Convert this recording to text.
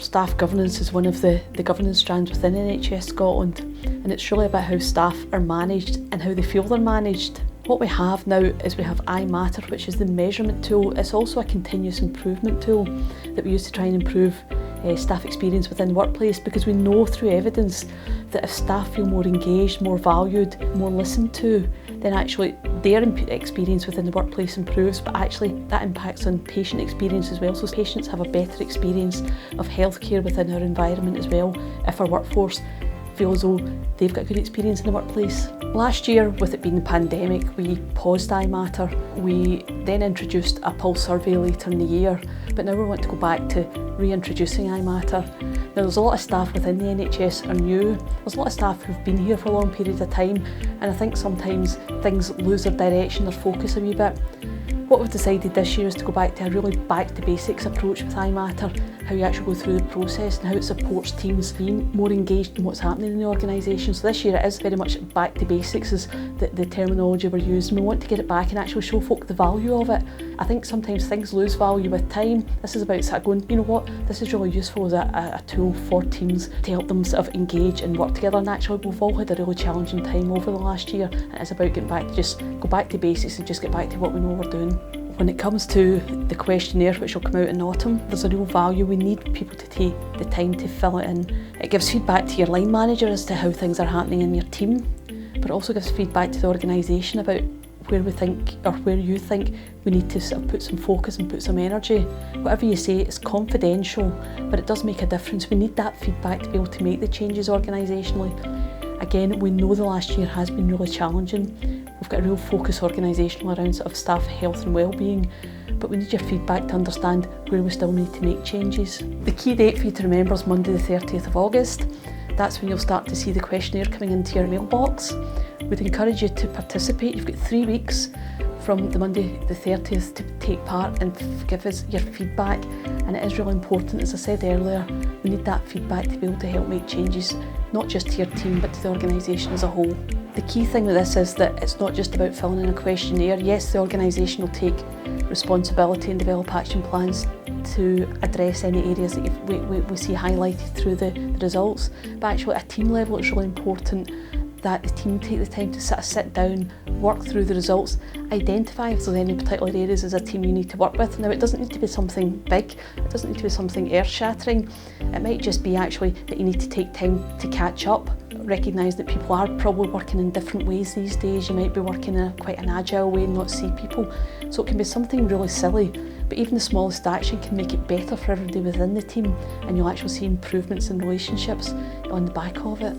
Staff governance is one of the governance strands within NHS Scotland, and it's really about how staff are managed and how they feel they're managed. What we have now is we have iMatter, which is the measurement tool. It's also a continuous improvement tool that we use to try and improve staff experience within the workplace, because we know through evidence that if staff feel more engaged, more valued, more listened to, then actually their experience within the workplace improves, but actually that impacts on patient experience as well. So patients have a better experience of healthcare within our environment as well if our workforce feel as though they've got good experience in the workplace. Last year, with it being the pandemic, we paused iMatter. We then introduced a pulse survey later in the year, but now we want to go back to reintroducing iMatter. Now, there's a lot of staff within the NHS are new. There's a lot of staff who've been here for a long period of time, and I think sometimes things lose their direction, their focus a wee bit. What we've decided this year is to go back to a really back to basics approach with iMatter, how you actually go through the process and how it supports teams being more engaged in what's happening in the organisation. So this year it is very much back to basics is the terminology we're using. We want to get it back and actually show folk the value of it. I think sometimes things lose value with time. This is about sort of going, you know what, this is really useful as a tool for teams to help them sort of engage and work together. And actually we've all had a really challenging time over the last year, and it's about getting back to just go back to basics and just get back to what we know we're doing. When it comes to the questionnaire, which will come out in autumn, there's a real value. We need people to take the time to fill it in. It gives feedback to your line manager as to how things are happening in your team, but it also gives feedback to the organisation about where we think, or where you think we need to sort of put some focus and put some energy. Whatever you say, it's confidential, but it does make a difference. We need that feedback to be able to make the changes organisationally. Again, we know the last year has been really challenging. We've got a real focus organisational around sort of staff health and wellbeing, but we need your feedback to understand where we still need to make changes. The key date for you to remember is Monday the 30th of August. That's when you'll start to see the questionnaire coming into your mailbox. We'd encourage you to participate. You've got 3 weeks from the Monday the 30th to take part and give us your feedback, and it is really important. As I said earlier, we need that feedback to be able to help make changes, not just to your team but to the organisation as a whole. The key thing with this is that it's not just about filling in a questionnaire. Yes, the organisation will take responsibility and develop action plans to address any areas that we see highlighted through the results, but actually at a team level it's really important that the team take the time to sort of sit down, work through the results, identify if there's any particular areas as a team you need to work with. Now, it doesn't need to be something big, it doesn't need to be something earth-shattering. It might just be actually that you need to take time to catch up, recognise that people are probably working in different ways these days. You might be working in quite an agile way and not see people. So it can be something really silly, but even the smallest action can make it better for everybody within the team, and you'll actually see improvements in relationships on the back of it.